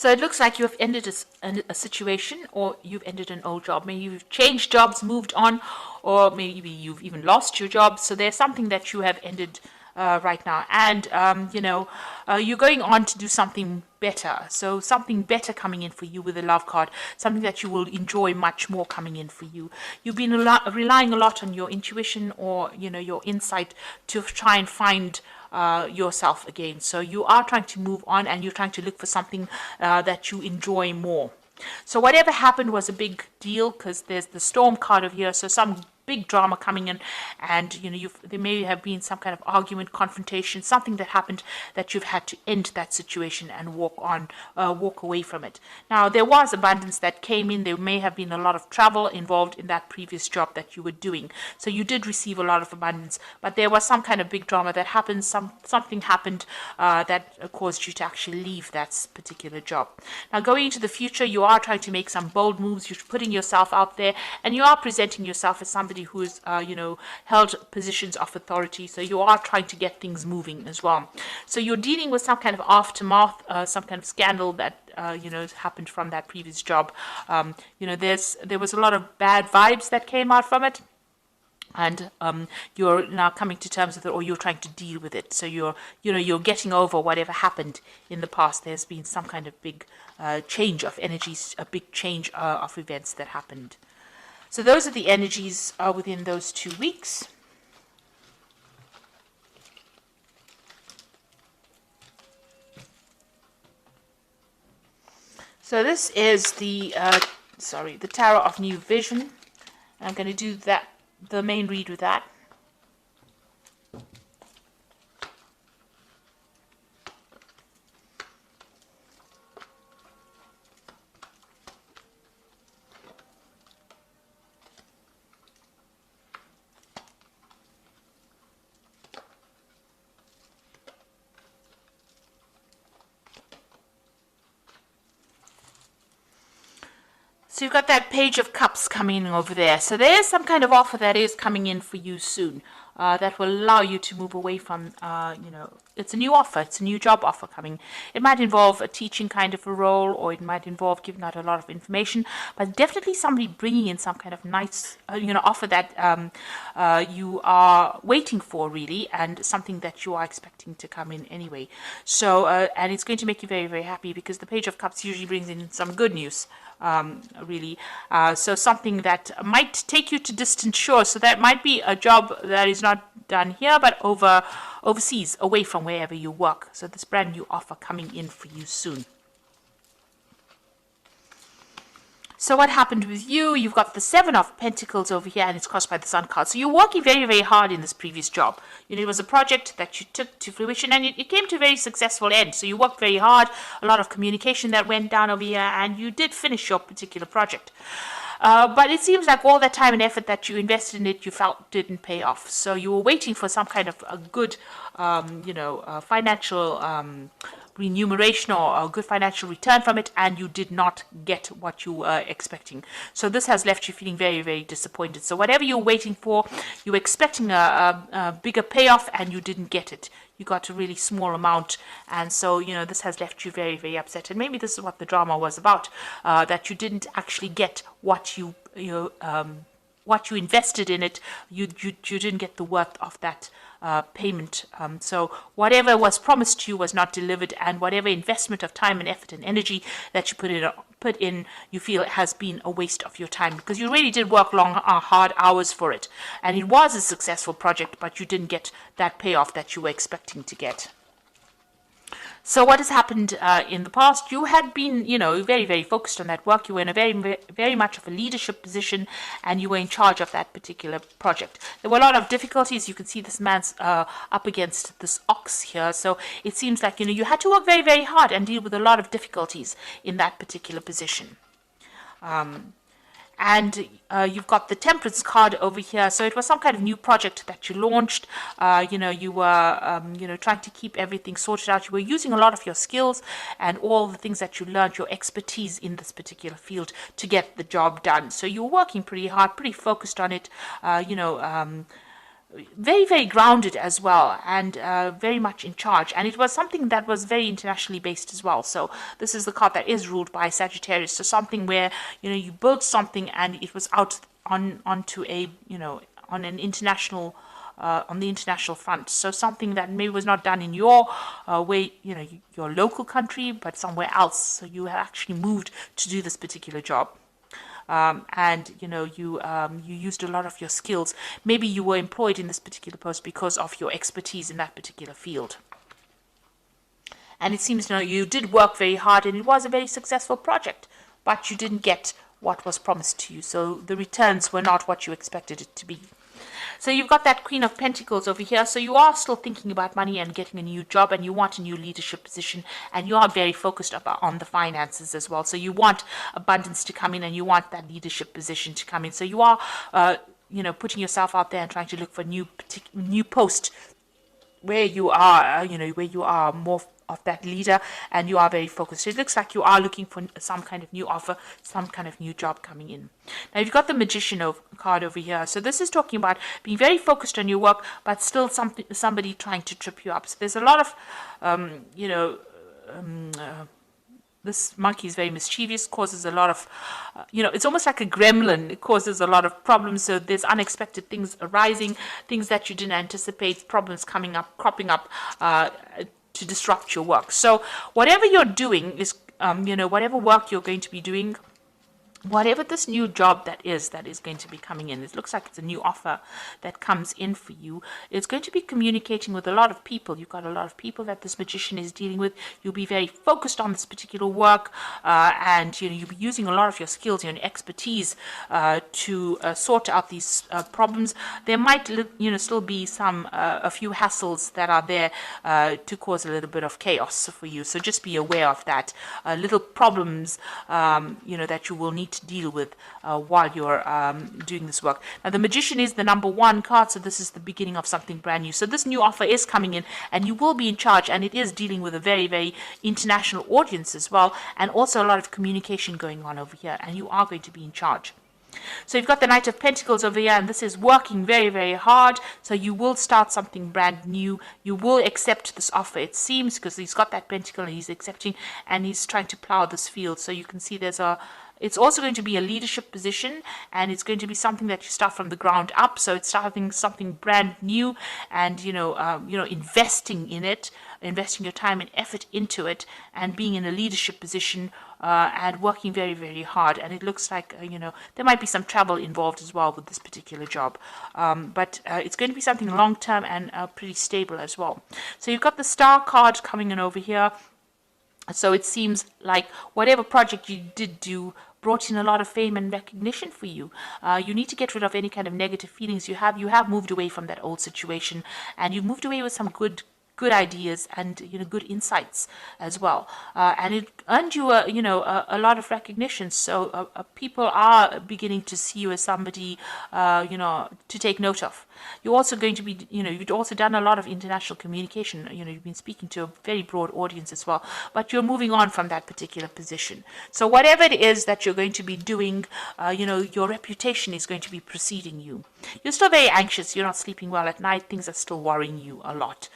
So it looks like you have ended a situation, or you've ended an old job. Maybe you've changed jobs, moved on, or maybe you've even lost your job. So there's something that you have ended right now. And, you're going on to do something better. So something better coming in for you with the love card, something that you will enjoy much more coming in for you. You've been relying a lot on your intuition, or, your insight to try and find yourself again. So you are trying to move on, and you're trying to look for something that you enjoy more. So whatever happened was a big deal, because there's the storm card over here. So some big drama coming in, and there may have been some kind of argument, confrontation, something that happened that you've had to end that situation and walk away from it. Now, there was abundance that came in. There may have been a lot of travel involved in that previous job that you were doing, so you did receive a lot of abundance, but there was some kind of big drama that happened. Something happened that caused you to actually leave that particular job. Now, going into the future, you are trying to make some bold moves. You're putting yourself out there, and you are presenting yourself as somebody who's held positions of authority. So you are trying to get things moving as well. So you're dealing with some kind of aftermath, some kind of scandal that happened from that previous job. There was a lot of bad vibes that came out from it, and you're now coming to terms with it, or you're trying to deal with it. So you're getting over whatever happened in the past. There's been some kind of big change of energies, a big change of events that happened. So those are the energies within those 2 weeks. So this is the Tarot of New Vision. I'm going to do the main read with that. So you've got that Page of Cups coming in over there. So there's some kind of offer that is coming in for you soon that will allow you to move away from, it's a new offer. It's a new job offer coming. It might involve a teaching kind of a role, or it might involve giving out a lot of information, but definitely somebody bringing in some kind of nice, offer that you are waiting for, really, and something that you are expecting to come in anyway. So, and it's going to make you very, very happy, because the Page of Cups usually brings in some good news. Really. So something that might take you to distant shores. So that might be a job that is not done here, but overseas, away from wherever you work. So this brand new offer coming in for you soon. So what happened with you? You've got the Seven of Pentacles over here, and it's crossed by the Sun card. So you're working very, very hard in this previous job. It was a project that you took to fruition, and it came to a very successful end. So you worked very hard, a lot of communication that went down over here, and you did finish your particular project. But it seems like all that time and effort that you invested in it, you felt didn't pay off. So you were waiting for some kind of a good, financial remuneration, or a good financial return from it, and you did not get what you were expecting. So this has left you feeling very, very disappointed. So whatever you're waiting for, you were expecting a bigger payoff, and you didn't get it. You got a really small amount, and so this has left you very, very upset. And maybe this is what the drama was about, that you didn't actually get what you invested in it. You didn't get the worth of that payment. So whatever was promised to you was not delivered, and whatever investment of time and effort and energy that you put in, you feel it has been a waste of your time, because you really did work long, hard hours for it, and it was a successful project, but you didn't get that payoff that you were expecting to get. So what has happened in the past? You had been, very, very focused on that work. You were in a very, very much of a leadership position, and you were in charge of that particular project. There were a lot of difficulties. You can see this man's up against this ox here. So it seems like, you had to work very, very hard and deal with a lot of difficulties in that particular position. And you've got the Temperance card over here. So it was some kind of new project that you launched. You were, trying to keep everything sorted out. You were using a lot of your skills and all the things that you learned, your expertise in this particular field, to get the job done. So you were working pretty hard, pretty focused on it, very, very grounded as well, and very much in charge. And it was something that was very internationally based as well. So this is the card that is ruled by Sagittarius. So something where, you built something and it was out onto a, on an international, on the international front. So something that maybe was not done in your way, your local country, but somewhere else. So you have actually moved to do this particular job. And you used a lot of your skills. Maybe you were employed in this particular post because of your expertise in that particular field. And it seems you did work very hard, and it was a very successful project, but you didn't get what was promised to you. So the returns were not what you expected it to be. So you've got that Queen of Pentacles over here. So you are still thinking about money and getting a new job, and you want a new leadership position, and you are very focused on the finances as well. So you want abundance to come in, and you want that leadership position to come in. So you are, putting yourself out there and trying to look for new post where you are, where you are more of that leader, and you are very focused. So it looks like you are looking for some kind of new offer, some kind of new job coming in. Now you've got the Magician card over here. So this is talking about being very focused on your work, but still somebody trying to trip you up. So there's a lot of, this monkey is very mischievous, causes a lot of, it's almost like a gremlin. It causes a lot of problems. So there's unexpected things arising, things that you didn't anticipate, problems cropping up, to disrupt your work. So whatever you're doing is, whatever work you're going to be doing, whatever this new job that is going to be coming in, it looks like it's a new offer that comes in for you. It's going to be communicating with a lot of people. You've got a lot of people that this Magician is dealing with. You'll be very focused on this particular work, and you'll be using a lot of your skills, your expertise, to sort out these problems. There might, still be a few hassles that are there to cause a little bit of chaos for you. So just be aware of that. Little problems, that you will need to deal with while you're doing this work. Now the Magician is the number 1 card, so this is the beginning of something brand new. So this new offer is coming in, and you will be in charge, and it is dealing with a very, very international audience as well, and also a lot of communication going on over here, and you are going to be in charge. So you've got the Knight of Pentacles over here, and this is working very, very hard. So you will start something brand new. You will accept this offer, it seems, because he's got that pentacle and he's accepting, and he's trying to plow this field. So you can see it's also going to be a leadership position, and it's going to be something that you start from the ground up. So it's starting something brand new, and investing in it, investing your time and effort into it, and being in a leadership position, and working very, very hard. And it looks like there might be some travel involved as well with this particular job, but it's going to be something long term and pretty stable as well. So you've got the Star card coming in over here. So it seems like whatever project you did do brought in a lot of fame and recognition for you. You need to get rid of any kind of negative feelings you have. You have moved away from that old situation, and you've moved away with some good ideas and good insights as well, and it earned you a lot of recognition. So people are beginning to see you as somebody to take note of. You're also going to be you've also done a lot of international communication. You've been speaking to a very broad audience as well, but you're moving on from that particular position. So whatever it is that you're going to be doing, your reputation is going to be preceding you. You're still very anxious. You're not sleeping well at night. Things are still worrying you a lot.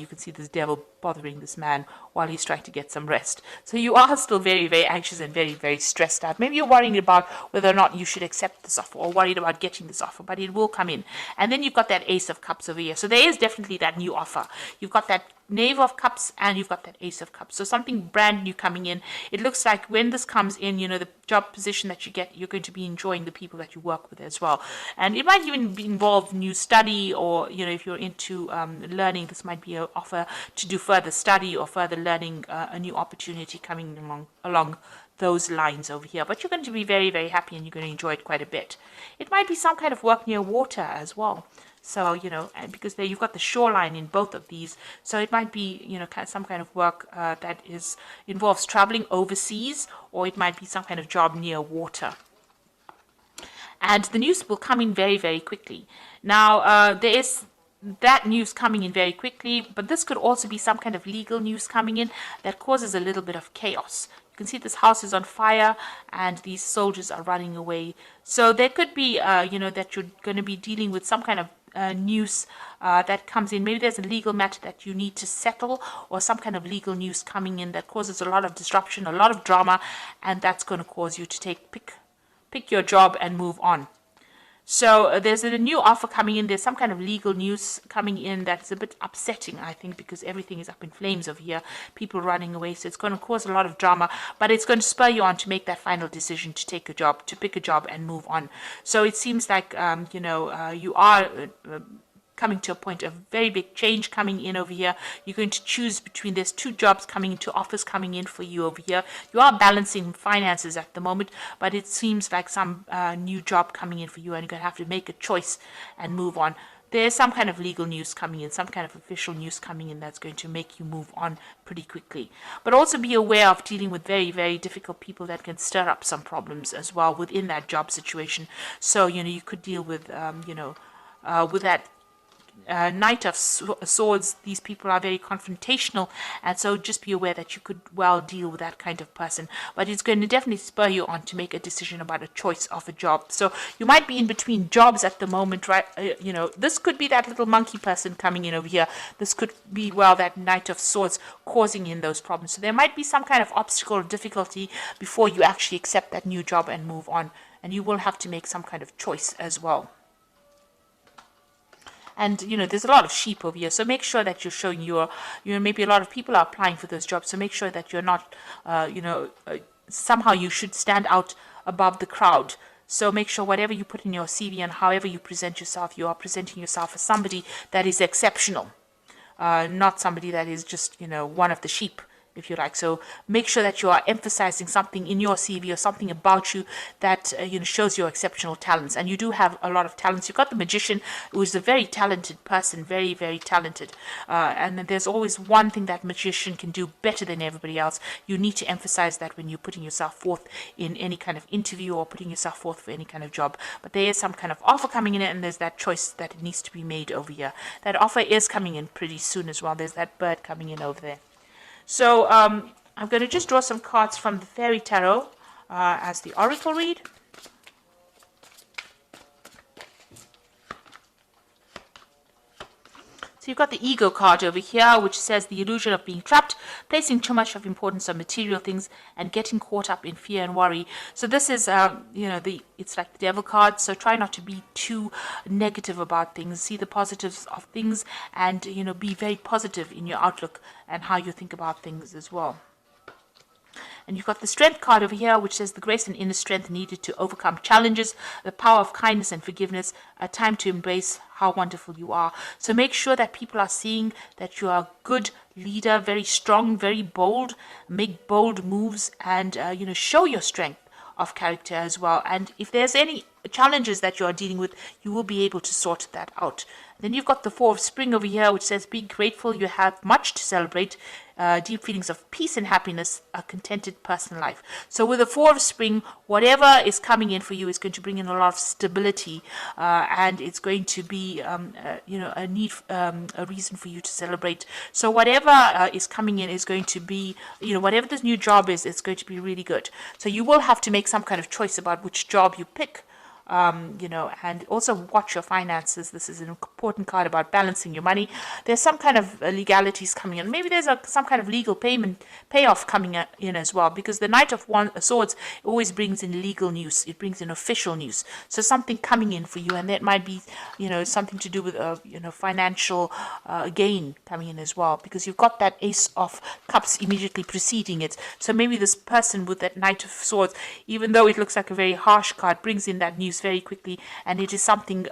You can see this devil bothering this man while he's trying to get some rest. So you are still very, very anxious and very, very stressed out. Maybe you're worrying about whether or not you should accept this offer, or worried about getting this offer, but it will come in. And then you've got that Ace of Cups over here. So there is definitely that new offer. You've got that Knave of Cups, and you've got that Ace of Cups. So something brand new coming in. It looks like when this comes in, the job position that you get, you're going to be enjoying the people that you work with as well. And it might even involve new study, or, if you're into learning, this might be an offer to do further study or further learning, a new opportunity coming along those lines over here. But you're going to be very, very happy, and you're going to enjoy it quite a bit. It might be some kind of work near water as well. So, because you've got the shoreline in both of these. So it might be, some kind of work that involves traveling overseas, or it might be some kind of job near water. And the news will come in very, very quickly. Now, there is that news coming in very quickly, but this could also be some kind of legal news coming in that causes a little bit of chaos. You can see this house is on fire, and these soldiers are running away. So there could be, that you're going to be dealing with some kind of news that comes in. Maybe there's a legal matter that you need to settle, or some kind of legal news coming in that causes a lot of disruption, a lot of drama, and that's going to cause you to pick your job and move on. So there's a new offer coming in. There's some kind of legal news coming in that's a bit upsetting, I think, because everything is up in flames over here. People running away. So it's going to cause a lot of drama, but it's going to spur you on to make that final decision to take a job, to pick a job and move on. So it seems like, you are coming to a point of very big change coming in over here. You're going to choose between, there's 2 jobs coming in, 2 offers coming in for you over here. You are balancing finances at the moment, but it seems like some new job coming in for you, and you're going to have to make a choice and move on. There's some kind of legal news coming in, some kind of official news coming in that's going to make you move on pretty quickly. But also be aware of dealing with very, very difficult people that can stir up some problems as well within that job situation. So, you could deal with, with that Knight of Swords. These people are very confrontational, and so just be aware that you could well deal with that kind of person. But it's going to definitely spur you on to make a decision about a choice of a job. So you might be in between jobs at the moment, right? This could be that little monkey person coming in over here. This could be, well, that Knight of Swords causing in those problems. So there might be some kind of obstacle or difficulty before you actually accept that new job and move on. And you will have to make some kind of choice as well. And, there's a lot of sheep over here. So make sure that you're showing maybe a lot of people are applying for those jobs. So make sure that you're not, somehow you should stand out above the crowd. So make sure whatever you put in your CV and however you present yourself, you are presenting yourself as somebody that is exceptional. Not somebody that is just, one of the sheep, if you like. So make sure that you are emphasizing something in your CV or something about you that shows your exceptional talents. And you do have a lot of talents. You've got the magician, who is a very talented person, very, very talented. And there's always one thing that magician can do better than everybody else. You need to emphasize that when you're putting yourself forth in any kind of interview or putting yourself forth for any kind of job. But there is some kind of offer coming in, and there's that choice that needs to be made over here. That offer is coming in pretty soon as well. There's that bird coming in over there. So I'm going to just draw some cards from the Fairy Tarot as the Oracle read. So you've got the Ego card over here, which says the illusion of being trapped, placing too much of importance on material things, and getting caught up in fear and worry. So this is, it's like the Devil card. So try not to be too negative about things. See the positives of things, and be very positive in your outlook and how you think about things as well. And you've got the Strength card over here, which says the grace and inner strength needed to overcome challenges, the power of kindness and forgiveness, a time to embrace how wonderful you are. So make sure that people are seeing that you are a good leader, very strong, very bold, make bold moves, and, show your strength of character as well. And if there's any challenges that you are dealing with, you will be able to sort that out. Then you've got the Four of Spring over here, which says, be grateful, you have much to celebrate, deep feelings of peace and happiness, a contented personal life. So with the Four of Spring, whatever is coming in for you is going to bring in a lot of stability, and it's going to be, a need, a reason for you to celebrate. So whatever is coming in is going to be, whatever this new job is, it's going to be really good. So you will have to make some kind of choice about which job you pick. And also watch your finances. This is an important card about balancing your money. There's some kind of legalities coming in. Maybe there's some kind of legal payoff coming in as well, because the Knight of Swords always brings in legal news. It brings in official news. So something coming in for you, and that might be, something to do with, financial gain coming in as well, because you've got that Ace of Cups immediately preceding it. So maybe this person with that Knight of Swords, even though it looks like a very harsh card, brings in that news very quickly, and it is something,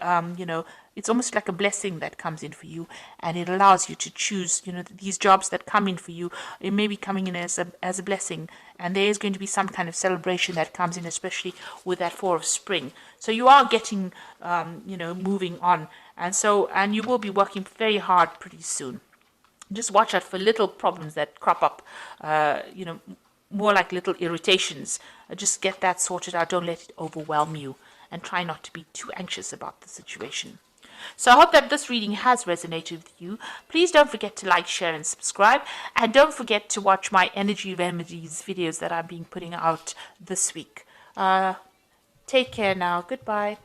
it's almost like a blessing that comes in for you, and it allows you to choose, these jobs that come in for you. It may be coming in as a blessing, and there is going to be some kind of celebration that comes in, especially with that Four of Spring. So you are getting, moving on, and you will be working very hard pretty soon. Just watch out for little problems that crop up, more like little irritations. Just get that sorted out. Don't let it overwhelm you, and try not to be too anxious about the situation. So I hope that this reading has resonated with you. Please don't forget to like, share, and subscribe. And don't forget to watch my energy remedies videos that I'm putting out this week. Take care now. Goodbye.